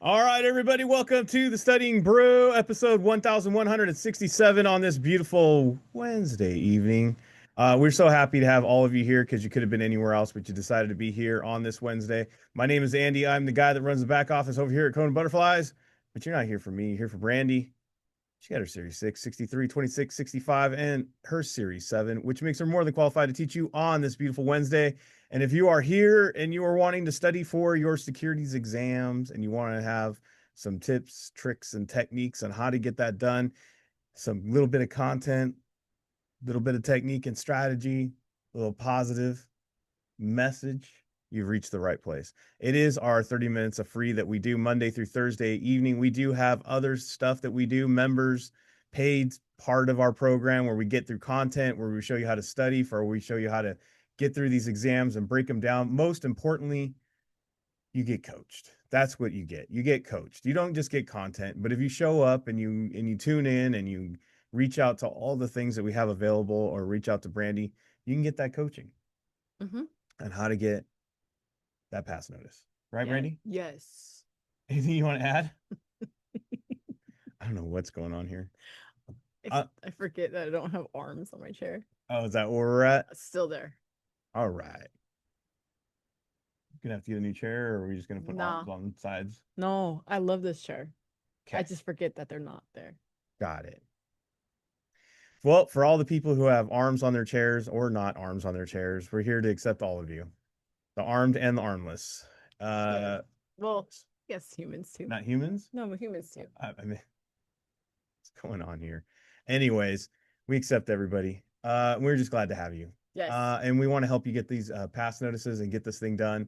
All right, everybody, welcome to the Studying Brew, episode 1167 on this beautiful Wednesday evening. We're so happy to have all of you here because you could have been anywhere else, but you decided to be here on this Wednesday. My name is Andy. I'm the guy that runs the back office over here at KonaButterflyz, but you're not here for me. You're here for Brandy. She got her Series 6, 63, 26, 65, and her Series 7, which makes her more than qualified to teach you on this beautiful Wednesday. And if you are here and you are wanting to study for your securities exams and you want to have some tips, tricks, and techniques on how to get that done, some little bit of content, little bit of technique and strategy, a little positive message, you've reached the right place. It is our 30 minutes of free that we do Monday through Thursday evening. We do have other stuff that we do, members, paid part of our program where we get through content, where we show you how to study, for we show you how to get through these exams and break them down. Most importantly, you get coached. That's what you get. You get coached. You don't just get content, but if you show up and you tune in and you reach out to all the things that we have available or reach out to Brandy, you can get that coaching on how to get that pass notice. Right, Yeah. Brandy? Yes. Anything you want to add? I don't know what's going on here. I forget that I don't have arms on my chair. Oh, is that where we're at? It's still there. All right. Gonna have to get a new chair, or are we just gonna put arms on sides? No, I love this chair. Okay. I just forget that they're not there. Got it. Well, for all the people who have arms on their chairs or not arms on their chairs, we're here to accept all of you, the armed and the armless. Well, yes, humans too. Not humans? No, but humans too. I mean, what's going on here? Anyways, we accept everybody. We're just glad to have you. Yes. And we want to help you get these pass notices and get this thing done.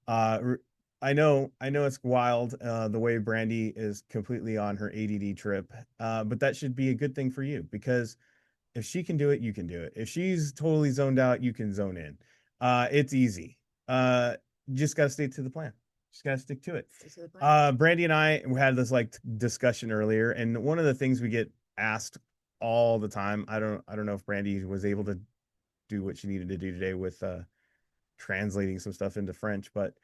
I know it's wild the way Brandy is completely on her ADD trip, but that should be a good thing for you because if she can do it, you can do it. If she's totally zoned out, you can zone in. It's easy. Just got to stick to the plan. Just got to stick to it. Stick to the plan. Brandy and I had this like discussion earlier, and one of the things we get asked all the time, I don't know if Brandy was able to do what she needed to do today with translating some stuff into French, but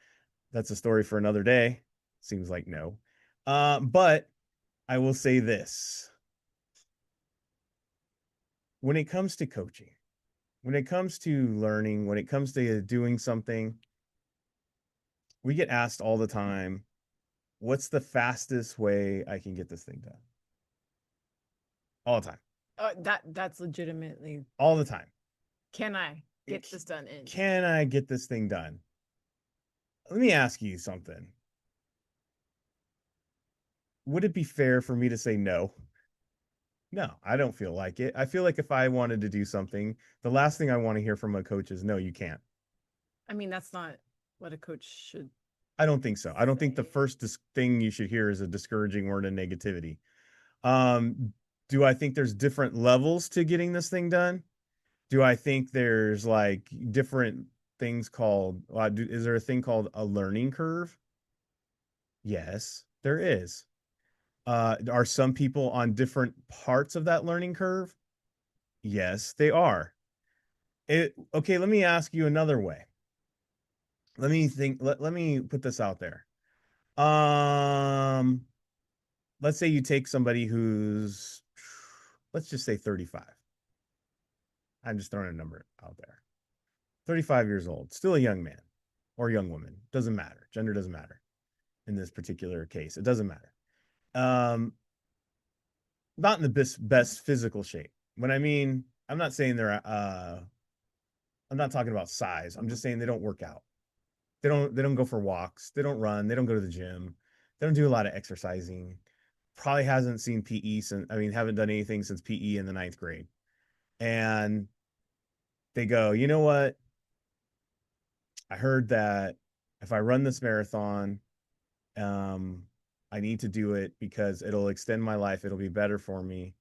that's a story for another day. Seems like no. But I will say this. When it comes to coaching, when it comes to learning, when it comes to doing something, we get asked all the time, what's the fastest way I can get this thing done? All the time. That's legitimately all the time. Can I get this done in? Can I get this thing done? Let me ask you something. Would it be fair for me to say no? No, I don't feel like it. I feel like if I wanted to do something, the last thing I want to hear from a coach is, no, you can't. I mean, that's not what a coach should. I don't think so. I don't think the first thing you should hear is a discouraging word of negativity. Do I think there's different levels to getting this thing done? Do I think there's like different things called, is there a thing called a learning curve? Yes, there is. Are some people on different parts of that learning curve? Yes, they are. Okay, let me ask you another way. Let me think. Let me put this out there. Let's say you take somebody who's, let's just say 35. I'm just throwing a number out there. 35 years old, still a young man or young woman. Doesn't matter. Gender doesn't matter in this particular case. It doesn't matter. Not in the best physical shape. When I mean, I'm not saying they're I'm not talking about size. I'm just saying they don't work out. They don't go for walks. They don't run. They don't go to the gym. They don't do a lot of exercising. Probably hasn't seen PE since, haven't done anything since PE in the 9th grade. And they go, you know what? I heard that if I run this marathon, I need to do it because it'll extend my life. It'll be better for me.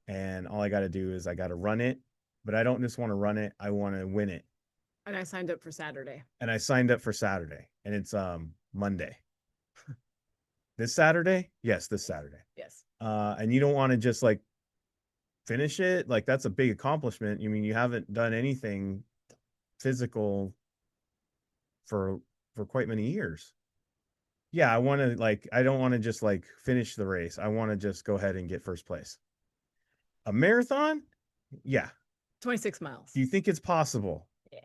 And all I got to do is I got to run it, but I don't just want to run it. I want to win it. And I signed up for Saturday. And it's Monday. This Saturday? Yes, this Saturday. Yes. And you don't want to just like finish it. Like that's a big accomplishment. You mean you haven't done anything physical for quite many years. Yeah, I want to like I don't want to just like finish the race. I want to just go ahead and get first place. A marathon? Yeah. 26 miles. Do you think it's possible? Yeah.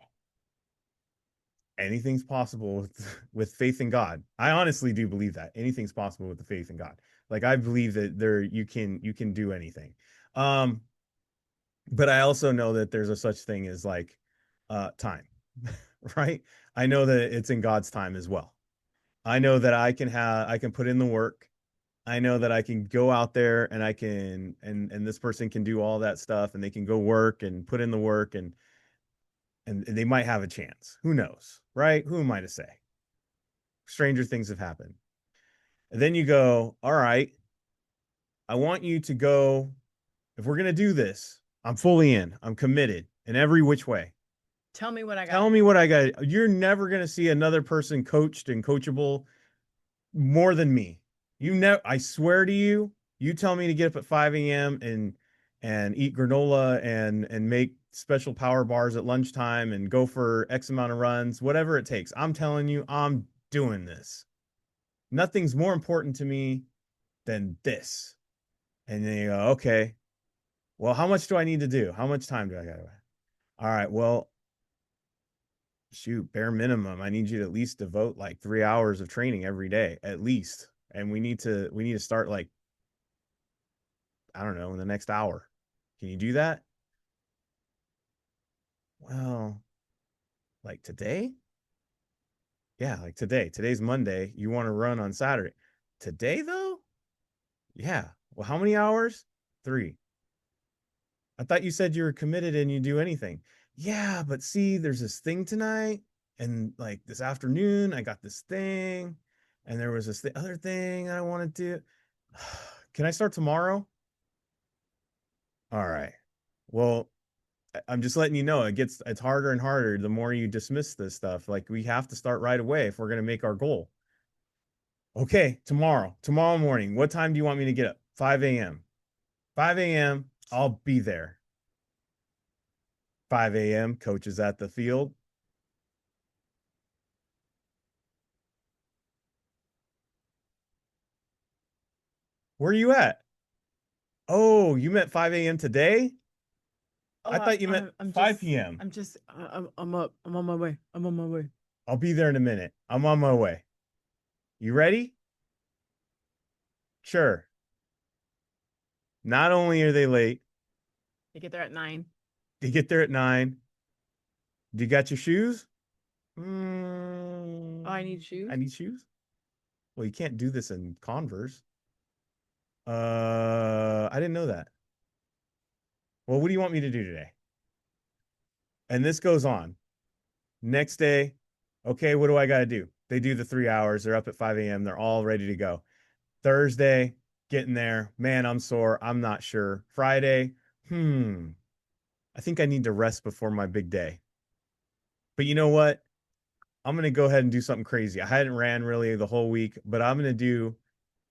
Anything's possible with faith in God. I honestly do believe that. Anything's possible with the faith in God. Like I believe that you can do anything. Um but I also know that there's a such thing as like time. Right? I know that it's in God's time as well. I know that I can put in the work. I know that I can go out there and I can and this person can do all that stuff and they can go work and put in the work and they might have a chance. Who knows, right? Who am I to say? Stranger things have happened. And then you go, all right, I want you to go. If we're gonna do this, I'm fully in. I'm committed in every which way. Tell me what I got Tell to me do. what I got. You're never gonna see another person coached and coachable more than me. You know, I swear to you, you tell me to get up at 5 a.m. and eat granola and make special power bars at lunchtime and go for X amount of runs, whatever it takes. I'm telling you, I'm doing this. Nothing's more important to me than this. And then you go, okay, well, how much do I need to do? How much time do I got? All right, well, shoot, bare minimum, I need you to at least devote like 3 hours of training every day, at least. And we need to start like, I don't know, in the next hour. Can you do that? Well, like today? Yeah, like today. Today's Monday. You want to run on Saturday. Today though? Yeah. Well, how many hours? 3. I thought you said you were committed and you do anything. Yeah, but see, there's this thing tonight, and like this afternoon, I got this thing, and there was this other thing I wanted to do. Can I start tomorrow? All right. Well, I'm just letting you know it's harder and harder the more you dismiss this stuff. Like we have to start right away if we're gonna make our goal. Okay, tomorrow morning. What time do you want me to get up? 5 a.m. 5 a.m. I'll be there. 5 a.m. Coach is at the field. Where are you at? Oh, you meant 5 a.m. today? Oh, I thought you meant I'm 5 just, p.m. I'm up. I'm on my way. I'm on my way. I'll be there in a minute. I'm on my way. You ready? Sure. Not only are they late, They get there at 9. they get there at 9. Do you got your shoes? Oh, I need I shoes. need shoes. Well, you can't do this in Converse. I didn't know that. Well, what do you want me to do today? And this goes on. Next day, okay, what do I got to do? They do the 3 hours. They're up at 5 a.m. They're all ready to go. Thursday, getting there. Man, I'm sore. I'm not sure. Friday, I think I need to rest before my big day. But you know what? I'm gonna go ahead and do something crazy. I hadn't ran really the whole week, but I'm gonna do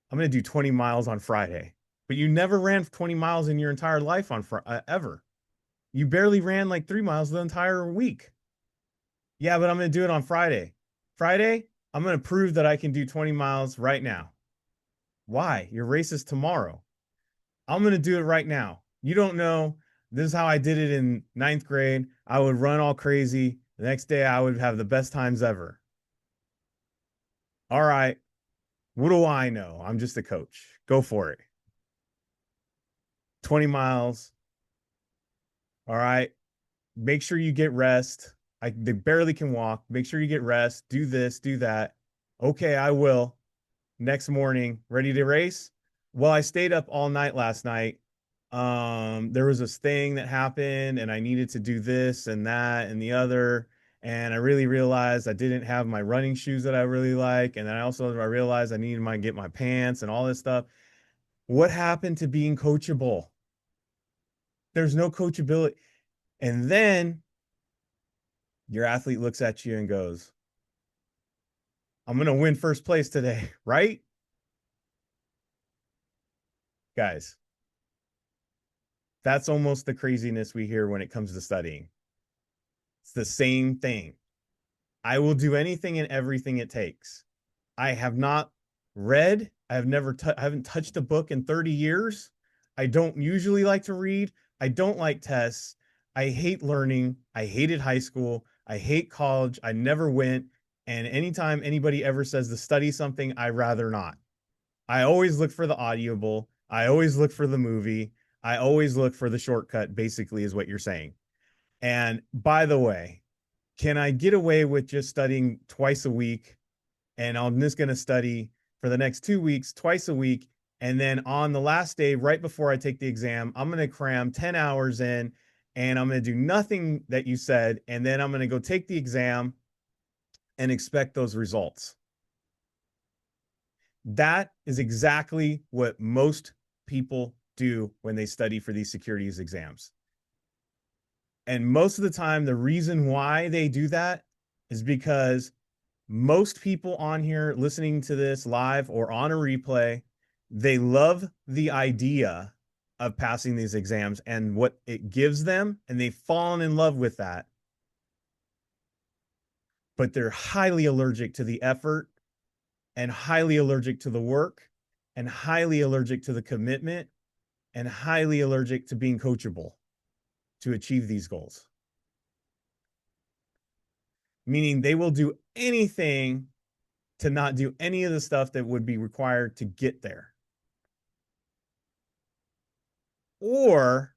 20 miles on Friday. But you never ran 20 miles in your entire life on ever. You barely ran like 3 miles the entire week. Yeah, but I'm gonna do it on Friday. Friday, I'm gonna prove that I can do 20 miles right now. Why? Your race is tomorrow. I'm gonna do it right now. You don't know. This is how I did it in ninth grade. I would run all crazy. The next day, I would have the best times ever. All right. What do I know? I'm just a coach. Go for it. 20 miles. All right. Make sure you get rest. They barely can walk. Make sure you get rest. Do this, do that. Okay, I will. Next morning, ready to race? Well, I stayed up all night last night. There was this thing that happened, and I needed to do this and that and the other. And I really realized I didn't have my running shoes that I really like. And then I realized I needed to get my pants and all this stuff. What happened to being coachable? There's no coachability. And then your athlete looks at you and goes, I'm going to win first place today, right? Guys, that's almost the craziness we hear when it comes to studying. It's the same thing. I will do anything and everything it takes. I have not read. I haven't touched a book in 30 years. I don't usually like to read. I don't like tests. I hate learning. I hated high school. I hate college. I never went. And anytime anybody ever says to study something, I rather not. I always look for the audible. I always look for the movie. I always look for the shortcut, basically, is what you're saying. And by the way, can I get away with just studying twice a week? And I'm just going to study for the next 2 weeks, twice a week. And then on the last day, right before I take the exam, I'm going to cram 10 hours in and I'm going to do nothing that you said. And then I'm going to go take the exam and expect those results. That is exactly what most people do when they study for these securities exams. And most of the time, the reason why they do that is because most people on here listening to this live or on a replay, they love the idea of passing these exams and what it gives them, and they've fallen in love with that. But they're highly allergic to the effort and highly allergic to the work and highly allergic to the commitment and highly allergic to being coachable to achieve these goals. Meaning they will do anything to not do any of the stuff that would be required to get there. Or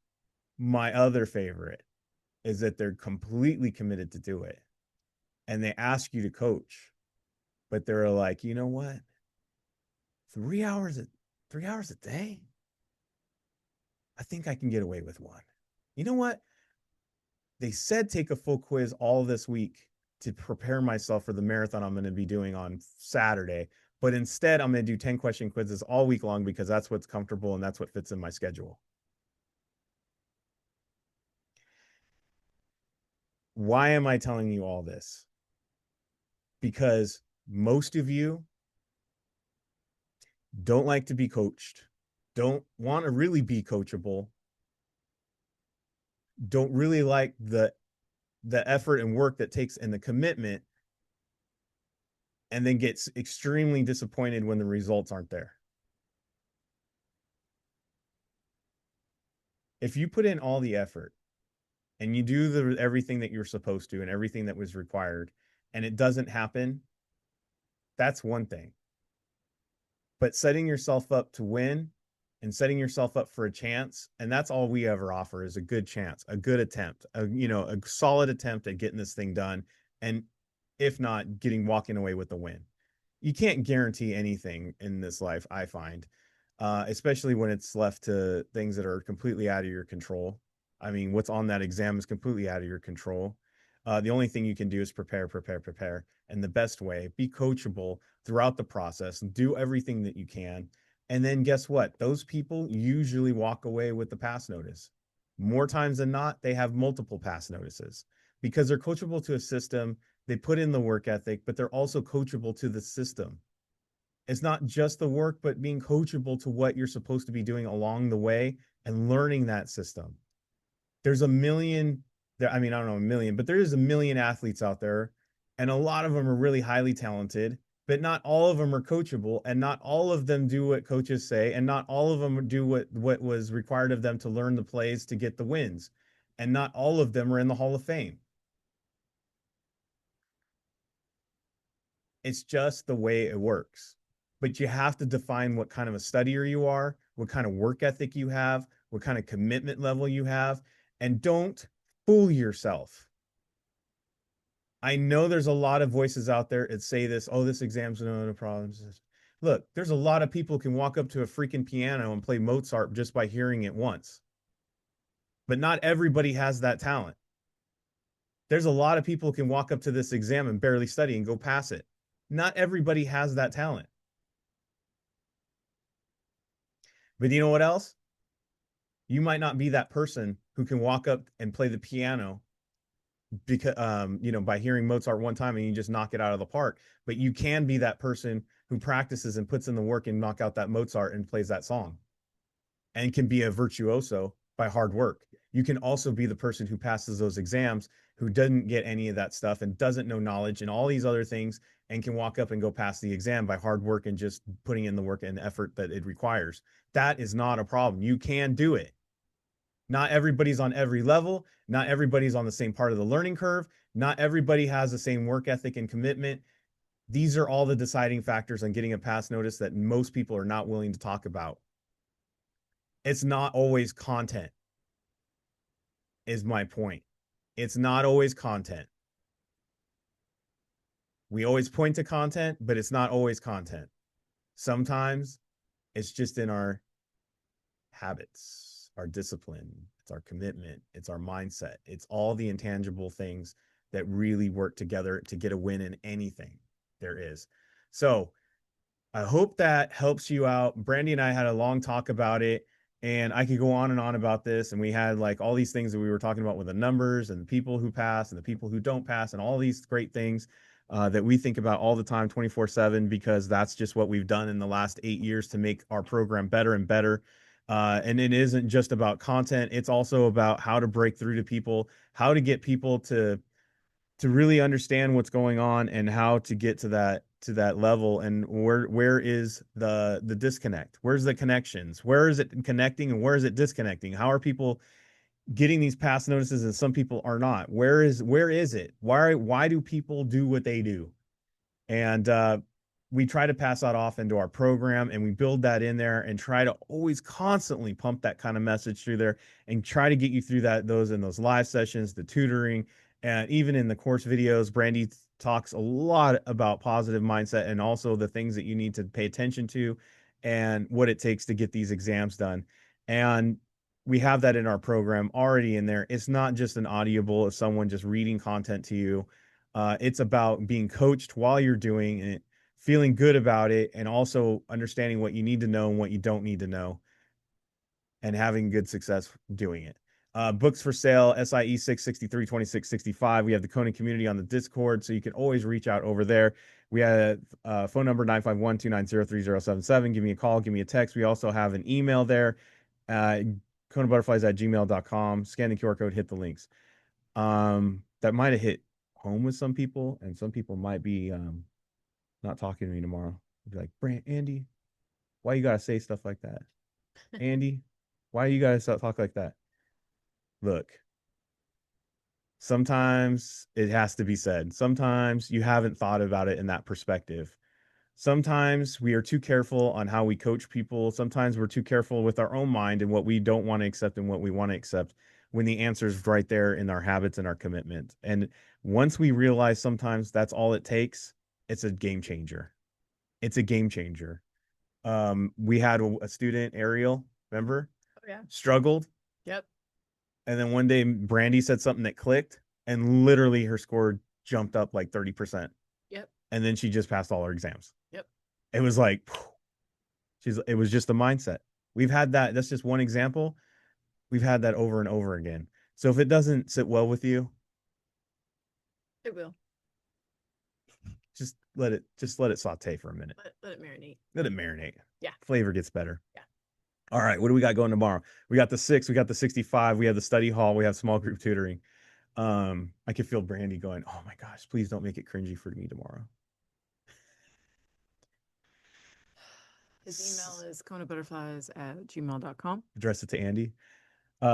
my other favorite is that they're completely committed to do it and they ask you to coach, but they're like, you know what? 3 hours, 3 hours a day? I think I can get away with one. You know what? They said take a full quiz all this week to prepare myself for the marathon I'm going to be doing on Saturday. But instead, I'm going to do 10 question quizzes all week long because that's what's comfortable and that's what fits in my schedule. Why am I telling you all this? Because most of you don't like to be coached, don't want to really be coachable, don't really like the effort and work that takes and the commitment, and then gets extremely disappointed when the results aren't there. If you put in all the effort and you do everything that you're supposed to and everything that was required and it doesn't happen, that's one thing. But setting yourself up to win and setting yourself up for a chance, and that's all we ever offer is a good chance, a good attempt, a solid attempt at getting this thing done, and if not, walking away with the win. You can't guarantee anything in this life, I find, especially when it's left to things that are completely out of your control. I mean, what's on that exam is completely out of your control. The only thing you can do is prepare. And the best way, be coachable throughout the process, do everything that you can. And then guess what? Those people usually walk away with the pass notice. More times than not, they have multiple pass notices because they're coachable to a system. They put in the work ethic, but they're also coachable to the system. It's not just the work, but being coachable to what you're supposed to be doing along the way and learning that system. There's a million, I mean, I don't know a million, but there is a million athletes out there, and a lot of them are really highly talented, but not all of them are coachable, and not all of them do what coaches say, and not all of them do what was required of them to learn the plays to get the wins, and not all of them are in the Hall of Fame. It's just the way it works. But you have to define what kind of a studier you are, what kind of work ethic you have, what kind of commitment level you have, and don't fool yourself. I know there's a lot of voices out there that say this, oh, this exam's no problems. Look, there's a lot of people who can walk up to a freaking piano and play Mozart just by hearing it once. But not everybody has that talent. There's a lot of people who can walk up to this exam and barely study and go pass it. Not everybody has that talent. But you know what else? You might not be that person who can walk up and play the piano because by hearing Mozart one time and you just knock it out of the park, but you can be that person who practices and puts in the work and knock out that Mozart and plays that song and can be a virtuoso by hard work. You can also be the person who passes those exams who doesn't get any of that stuff and doesn't know knowledge and all these other things and can walk up and go pass the exam by hard work and just putting in the work and effort that it requires. That is not a problem. You can do it. Not everybody's on every level. Not everybody's on the same part of the learning curve. Not everybody has the same work ethic and commitment. These are all the deciding factors on getting a pass notice that most people are not willing to talk about. It's not always content, is my point. It's not always content. We always point to content, but it's not always content. Sometimes it's just in our habits, our discipline, it's our commitment, it's our mindset. It's all the intangible things that really work together to get a win in anything there is. So I hope that helps you out. Brandy and I had a long talk about it, and I could go on and on about this. And we had like all these things that we were talking about with the numbers and the people who pass and the people who don't pass and all these great things that we think about all the time, 24/7, because that's just what we've done in the last 8 years to make our program better and better. And it isn't just about content. It's also about how to break through to people, how to get people to really understand what's going on and how to get to that level, and where is the disconnect, where's the connections, where is it connecting and where is it disconnecting, how are people getting these pass notices and some people are not, where is it, why do people do what they do? And we try to pass that off into our program, and we build that in there and try to always constantly pump that kind of message through there and try to get you through those live sessions, the tutoring, and even in the course videos. Brandy talks a lot about positive mindset and also the things that you need to pay attention to and what it takes to get these exams done. And we have that in our program already in there. It's not just an audible of someone just reading content to you. It's about being coached while you're doing it, feeling good about it, and also understanding what you need to know and what you don't need to know, and having good success doing it. Books for sale, SIE 663 2665. We have the Kona community on the Discord, so you can always reach out over there. We have phone number 951-290-3077. Give me a call, give me a text. We also have an email there, KonaButterflyz@gmail.com. Scan the QR code, hit the links. That might have hit home with some people, and some people might be not talking to me tomorrow. Be like, Andy, why you gotta say stuff like that? Andy, why you gotta talk like that? Look, sometimes it has to be said. Sometimes you haven't thought about it in that perspective. Sometimes we are too careful on how we coach people. Sometimes we're too careful with our own mind and what we don't want to accept and what we want to accept, when the answer is right there in our habits and our commitment. And once we realize sometimes that's all it takes, it's a game changer. It's a game changer. We had a student, Ariel, remember? Oh yeah. Struggled. Yep. And then one day Brandy said something that clicked, and literally her score jumped up like 30%. Yep. And then she just passed all her exams. Yep. It was like, it was just the mindset. We've had that. That's just one example. We've had that over and over again. So if it doesn't sit well with you, It will. just let it saute for a minute. Let it marinate. Let it marinate. Yeah. Flavor gets better. Yeah. All right. What do we got going tomorrow? We got the 6, we got the 65, we have the study hall, we have small group tutoring. I can feel Brandy going, oh my gosh, please don't make it cringy for me tomorrow. His email is KonaButterflyz@gmail.com. Address it to Andy.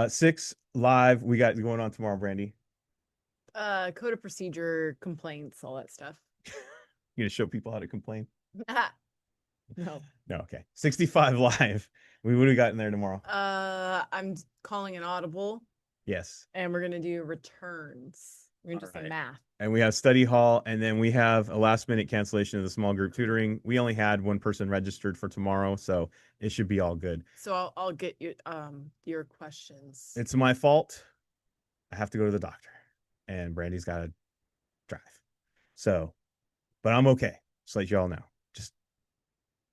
6 live, we got going on tomorrow, Brandy. Code of procedure, complaints, all that stuff. You gonna show people how to complain? No. No, okay. 65 live. What do we got in there tomorrow? I'm calling an audible. Yes. And we're gonna do returns. We're gonna do some math. And we have study hall, and then we have a last minute cancellation of the small group tutoring. We only had one person registered for tomorrow, so it should be all good. So I'll get you your questions. It's my fault. I have to go to the doctor, and Brandy's got to drive. So, but I'm okay. Just let y'all know. Just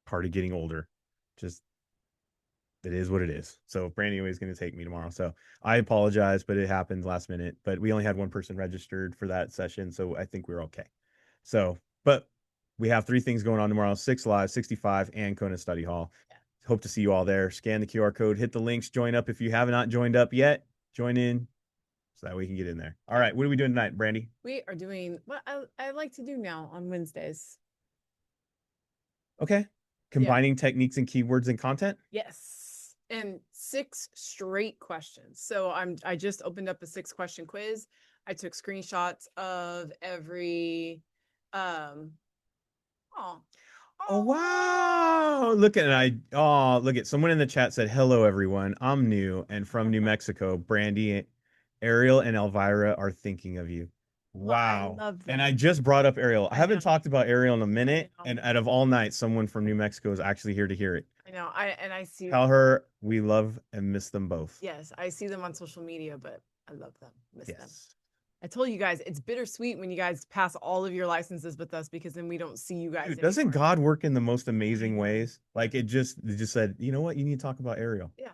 part of getting older. Just it is what it is. So Brandy is going to take me tomorrow. So I apologize, but it happened last minute. But we only had one person registered for that session, so I think we're okay. So, but we have 3 things going on tomorrow: 6 live, 65, and Kona Study Hall. Yeah. Hope to see you all there. Scan the QR code, hit the links, join up if you have not joined up yet. Join in, so that we can get in there. All right, what are we doing tonight, Brandy? We are doing what I like to do now on Wednesdays. Okay. Combining techniques and keywords and content. Yes. And 6 straight questions. So I just opened up a 6-question quiz. I took screenshots of every oh Oh wow. Look at someone in the chat said, "Hello everyone. I'm new and from New Mexico. Brandy, Ariel, and Elvira are thinking of you." Well, I Wow. love And that. I just brought up Ariel. I I haven't know. talked about Ariel in a minute, I know. and out of all night, someone from New Mexico is actually here to hear it. I know. I see. Tell her we love and miss them both. Yes, I see them on social media, but I love them. Miss them. Yes. I told you guys it's bittersweet when you guys pass all of your licenses with us because then we don't see you guys Dude, doesn't anymore. God work in the most amazing know. ways? Like it just said, you know what? You need to talk about Ariel. Yeah.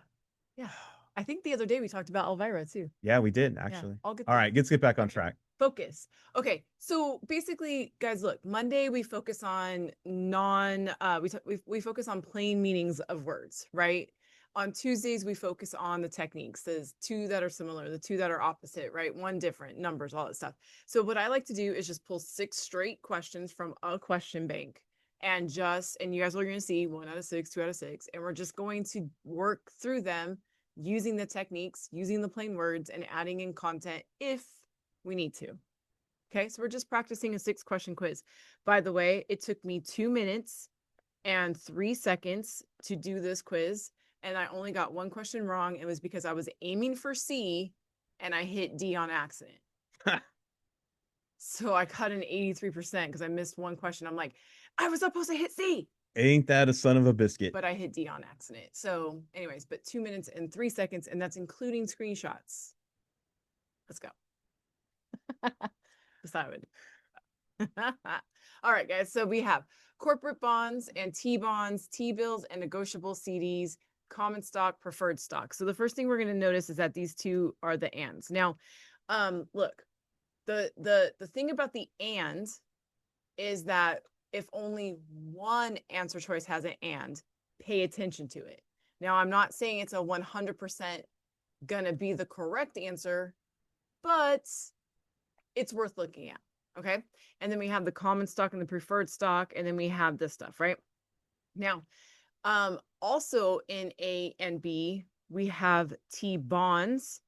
Yeah. I think the other day we talked about Elvira too. Yeah, we did Yeah, actually. all good All right, let's get back on Okay. track. Focus. Okay, so basically, guys, look. Monday we focus on we focus on plain meanings of words, right? On Tuesdays we focus on the techniques. There's 2 that are similar, the 2 that are opposite, right? 1 different, numbers, all that stuff. So what I like to do is just pull 6 straight questions from a question bank and you guys are going to see 1 out of 6, 2 out of 6, and we're just going to work through them using the techniques, using the plain words, and adding in content if we need to. Okay, so we're just practicing a 6-question quiz. By the way, it took me 2 minutes and 3 seconds to do this quiz, and I only got 1 question wrong. It was because I was aiming for C and I hit D on accident. So I got an 83% because I missed 1 question. I'm like, I was supposed to hit C. Ain't that a son of a biscuit? But I hit D on accident. So, anyways, but 2 minutes and 3 seconds, and that's including screenshots. Let's go. Decided. All right, guys. So we have corporate bonds and T-bonds, T-bills, and negotiable CDs, common stock, preferred stock. So the first thing we're going to notice is that these 2 are the ands. Now, look, the thing about the and is that if only one answer choice has an and, pay attention to it. Now, I'm not saying it's a 100% gonna be the correct answer, but it's worth looking at. Okay. And then we have the common stock and the preferred stock, and then we have this stuff, right? Now, also in A and B, we have T bonds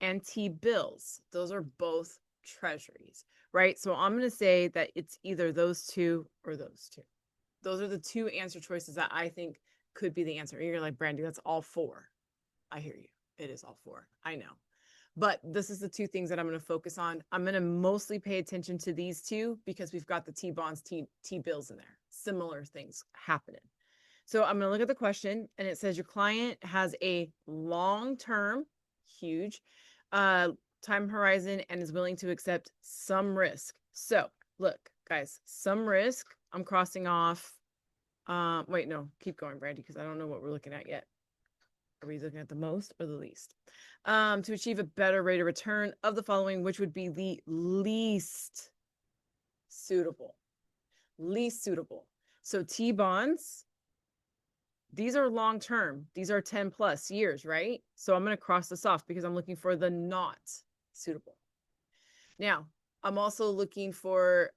and T bills. Those are both treasuries, right? So I'm going to say that it's either those 2 or those 2. Those are the 2 answer choices that I think could be the answer. And you're like, Brandy, that's all 4. I hear you. It is all 4. I know. But this is the 2 things that I'm going to focus on. I'm going to mostly pay attention to these 2 because we've got the T bonds, T bills in there. Similar things happening. So I'm going to look at the question, and it says your client has a long-term, huge, time horizon and is willing to accept some risk. So look, guys, some risk. I'm crossing off. Wait, no, keep going, Brandy, because I don't know what we're looking at yet. Are we looking at the most or the least? To achieve a better rate of return of the following, which would be the least suitable. Least suitable. So T bonds, these are long term. These are 10 plus years, right? So I'm going to cross this off because I'm looking for the not suitable. Now, I'm also looking for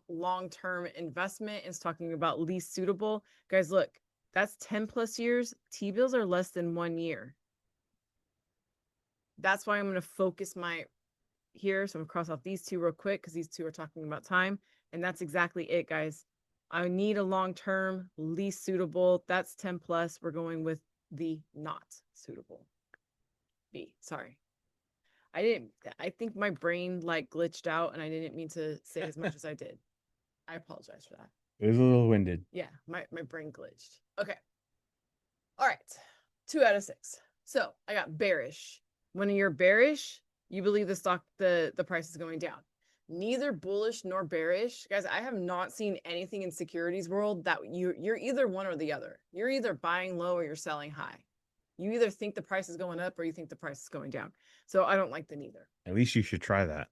long-term investment. It's talking about least suitable. Guys, look, that's 10 plus years. T-bills are less than 1 year. That's why I'm going to focus my here. So I'm going to cross off these 2 real quick because these 2 are talking about time. And that's exactly it, guys. I need a long-term, least suitable. That's 10 plus. We're going with the not suitable. B, sorry. I think my brain like glitched out and I didn't mean to say as much as I did. I apologize for that. It was a little winded. Yeah, my brain glitched. Okay. All right. 2 out of 6. So I got bearish. When you're bearish, you believe the price is going down. Neither bullish nor bearish. Guys, I have not seen anything in securities world that you're either one or the other. You're either buying low or you're selling high. You either think the price is going up or you think the price is going down. So I don't like the neither. At least you should try that.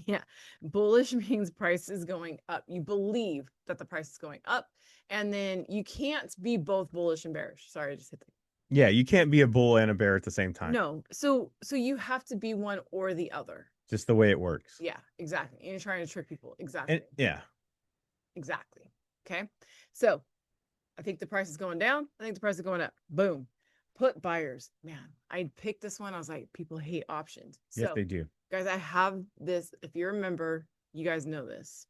Yeah. Bullish means price is going up. You believe that the price is going up. And then you can't be both bullish and bearish. Sorry, I just hit the Yeah, you can't be a bull and a bear at the same time. No. So you have to be one or the other. Just the way it works. Yeah, exactly. And you're trying to trick people. And Exactly. yeah, Exactly. Okay. So I think the price is going down. I think the price is going up. Boom. Put buyers. Man, I picked this one. I was like, people hate options. yes, So, they do. guys, I have this. If you remember, you guys know this.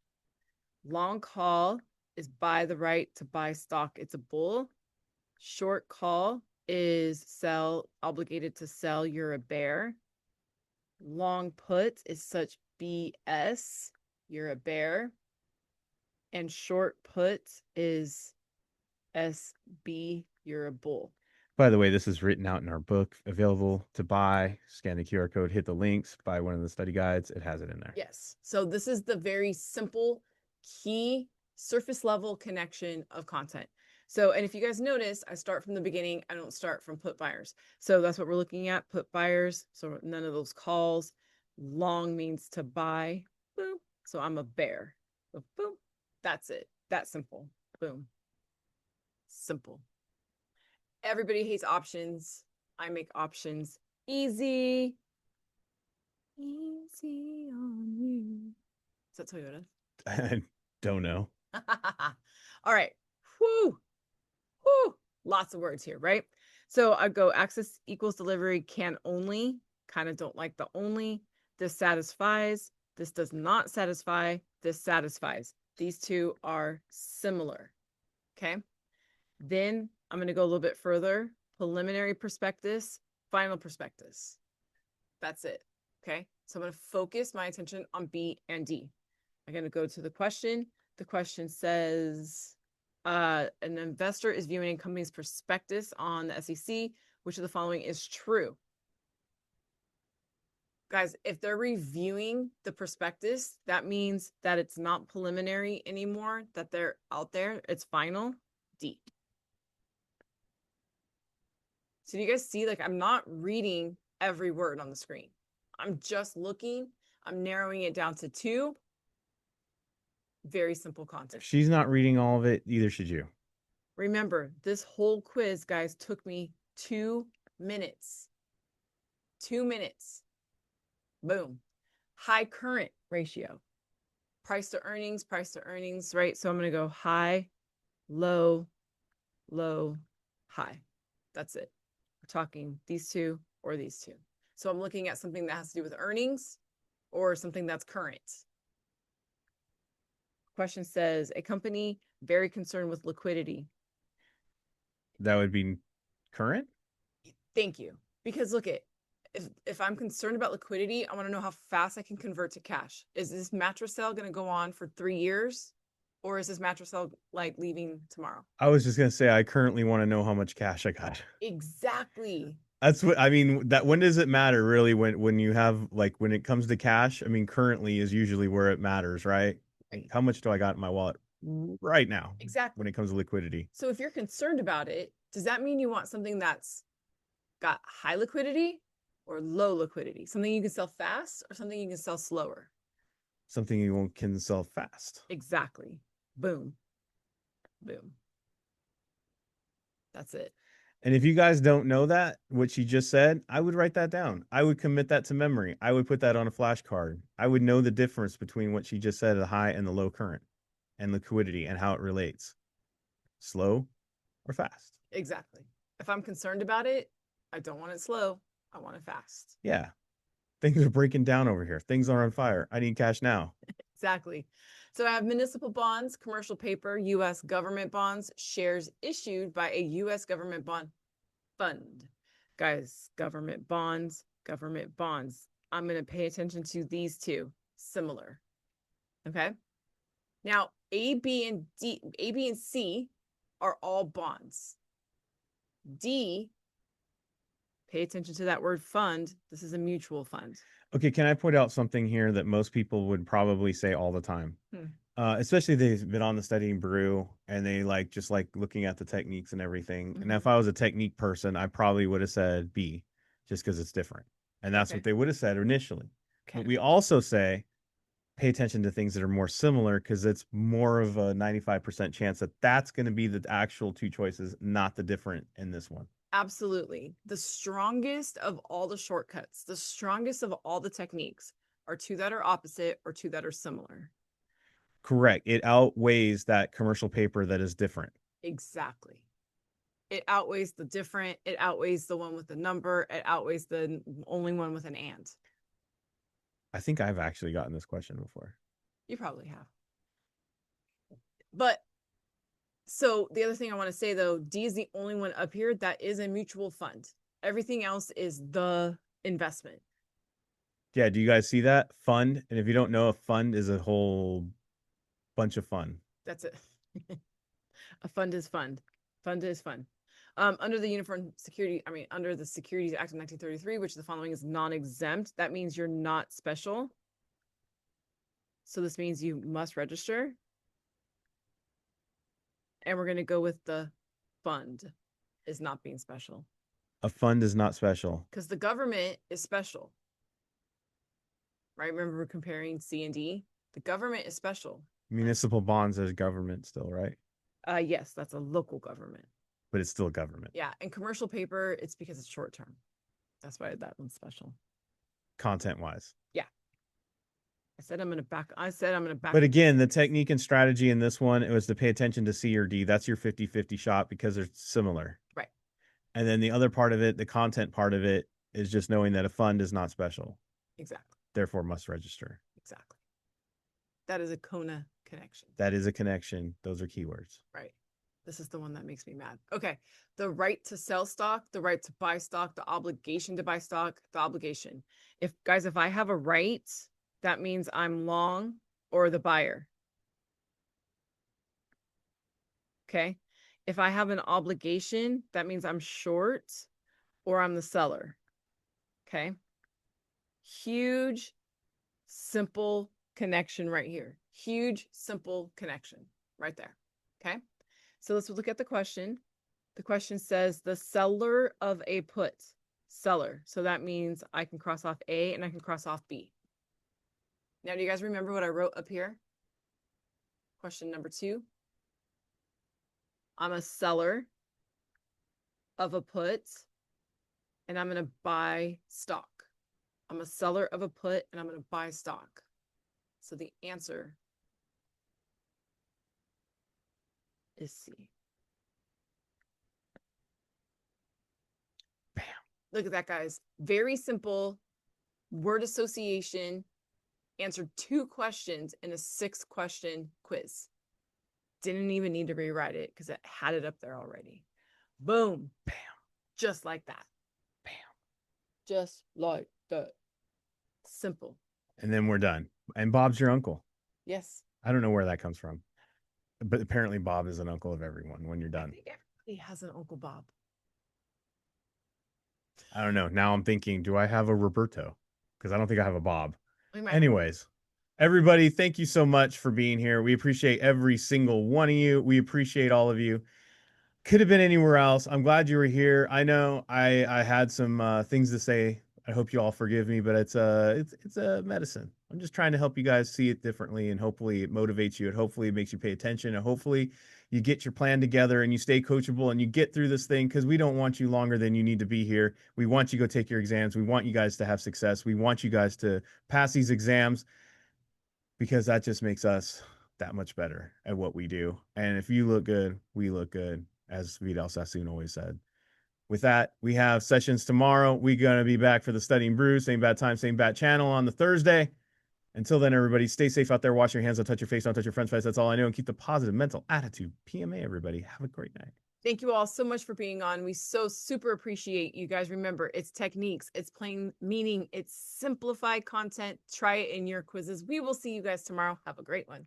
Long call is buy the right to buy stock. It's a bull. Short call is sell, obligated to sell. You're a bear. Long put is such BS. You're a bear. And short put is SB. You're a bull. By the way, this is written out in our book, available to buy. Scan the QR code, hit the links, buy one of the study guides. It has it in there. Yes. So this is the very simple key surface level connection of content. So, and if you guys notice, I start from the beginning. I don't start from put buyers. So that's what we're looking at, put buyers. So none of those calls. Long means to buy. Boom. So I'm a bear. So boom. That's it. That simple. Boom. Simple. Everybody hates options. I make options easy. Easy on you. Is that Toyota? I don't know. All right. Whoo. Whoo. Lots of words here, right? So I go access equals delivery can only. Kind of don't like the only. This satisfies. This does not satisfy. This satisfies. These two are similar. Okay. Then I'm going to go a little bit further. Preliminary prospectus, final prospectus. That's it. Okay. So I'm going to focus my attention on B and D. I'm going to go to the question. The question says, an investor is viewing a company's prospectus on the SEC. Which of the following is true? Guys, if they're reviewing the prospectus, that means that it's not preliminary anymore, that they're out there. It's final. D. So do you guys see, like, I'm not reading every word on the screen. I'm just looking. I'm narrowing it down to two. Very simple content. If she's not reading all of it, neither should you. Remember, this whole quiz, guys, took me 2 minutes. 2 minutes. Boom. High current ratio. Price to earnings, right? So I'm going to go high, low, low, high. That's it. We're talking these two or these two. So I'm looking at something that has to do with earnings or something that's current. Question says, a company very concerned with liquidity. That would be current? Thank you. Because look at, if I'm concerned about liquidity, I want to know how fast I can convert to cash. Is this mattress sale going to go on for 3 years? Or is this mattress sale like leaving tomorrow? I was just going to say, I currently want to know how much cash I got. Exactly. That's what I mean. That when does it matter really when you have like when it comes to cash? I mean, currently is usually where it matters, right? Right. How much do I got in my wallet right now? Exactly. When it comes to liquidity. So if you're concerned about it, does that mean you want something that's got high liquidity or low liquidity? Something you can sell fast or something you can sell slower? Something you can sell fast. Exactly. Boom. Boom. That's it. And if you guys don't know that, what she just said, I would write that down. I would commit that to memory. I would put that on a flashcard. I would know the difference between what she just said, the high and the low current and liquidity and how it relates. Slow or fast. Exactly. If I'm concerned about it, I don't want it slow. I want it fast. Yeah. Things are breaking down over here. Things are on fire. I need cash now. Exactly. So I have municipal bonds, commercial paper, U.S. government bonds, shares issued by a U.S. government bond fund. Guys, government bonds, government bonds. I'm going to pay attention to these two. Similar. Okay. Now, A, B, and C are all bonds. D, pay attention to that word fund. This is a mutual fund. Okay, can I point out something here that most people would probably say all the time? Especially they've been on the Studying Brew and they like just like looking at the techniques and everything. And if I was a technique person, I probably would have said B, just because it's different. And that's what they would have said initially. Okay. But we also say pay attention to things that are more similar because it's more of a 95% chance that that's going to be the actual two choices, not the different in this one. Absolutely. The strongest of all the shortcuts, the strongest of all the techniques are two that are opposite or two that are similar. Correct. It outweighs that commercial paper that is different. Exactly. It outweighs the different, it outweighs the one with the number, it outweighs the only one with an and. I think I've actually gotten this question before. You probably have. But so the other thing I want to say though, D is the only one up here that is a mutual fund. Everything else is the investment. Yeah, do you guys see that? Fund. And if you don't know, a fund is a whole bunch of fun. That's it. A fund is fund. Fund is fun. Under the under the Securities Act of 1933, which the following is non-exempt, that means you're not special. So this means you must register. And we're going to go with the fund is not being special. A fund is not special. Because the government is special. Right? Remember we're comparing C and D? The government is special. Municipal bonds is government still, right? Yes, that's a local government. But it's still government. Yeah, and commercial paper, it's because it's short term. That's why that one's special. Content wise. Yeah. I said I'm gonna back. But again, the technique and strategy in this one, it was to pay attention to C or D. That's your 50-50 shot because they're similar. Right. And then the other part of it, the content part of it, is just knowing that a fund is not special. Exactly. Therefore must register. Exactly. That is a Kona connection. That is a connection. Those are keywords. Right. This is the one that makes me mad. Okay. The right to sell stock, the right to buy stock, the obligation to buy stock, the obligation. If I have a right, that means I'm long or the buyer. Okay. If I have an obligation, that means I'm short or I'm the seller. Okay. Huge, simple connection right here. Huge, simple connection right there. Okay. So let's look at the question. The question says the seller of a put. Seller. So that means I can cross off A and I can cross off B. Now, do you guys remember what I wrote up here? Question number 2. I'm a seller of a put and I'm going to buy stock. I'm a seller of a put and I'm going to buy stock. So the answer is C. Bam. Look at that, guys. Very simple word association. Answered 2 questions in a 6-question quiz. Didn't even need to rewrite it because it had it up there already. Boom. Bam. Just like that. Bam. Just like that. Simple. And then we're done. And Bob's your uncle. Yes. I don't know where that comes from. But apparently Bob is an uncle of everyone when you're done. I think everybody has an Uncle Bob. I don't know. Now I'm thinking, do I have a Roberto? Because I don't think I have a Bob. Anyways, everybody, thank you so much for being here. We appreciate every single one of you. We appreciate all of you. Could have been anywhere else. I'm glad you were here. I know I had some things to say. I hope you all forgive me, but it's a medicine. I'm just trying to help you guys see it differently, and hopefully it motivates you, and hopefully it makes you pay attention, and hopefully you get your plan together and you stay coachable and you get through this thing, because we don't want you longer than you need to be here. We want you to go take your exams. We want you guys to have success. We want you guys to pass these exams, because that just makes us that much better at what we do. And if you look good, we look good, as Vidal Sassoon always said. With that, we have sessions tomorrow. We're going to be back for the Studying Brew, same bad time, same bad channel on the Thursday. Until then, everybody, stay safe out there. Wash your hands. Don't touch your face. Don't touch your friend's face. That's all I know. And keep the positive mental attitude. PMA, everybody. Have a great night. Thank you all so much for being on. We so super appreciate you guys. Remember, it's techniques, it's plain meaning, it's simplified content. Try it in your quizzes. We will see you guys tomorrow. Have a great one.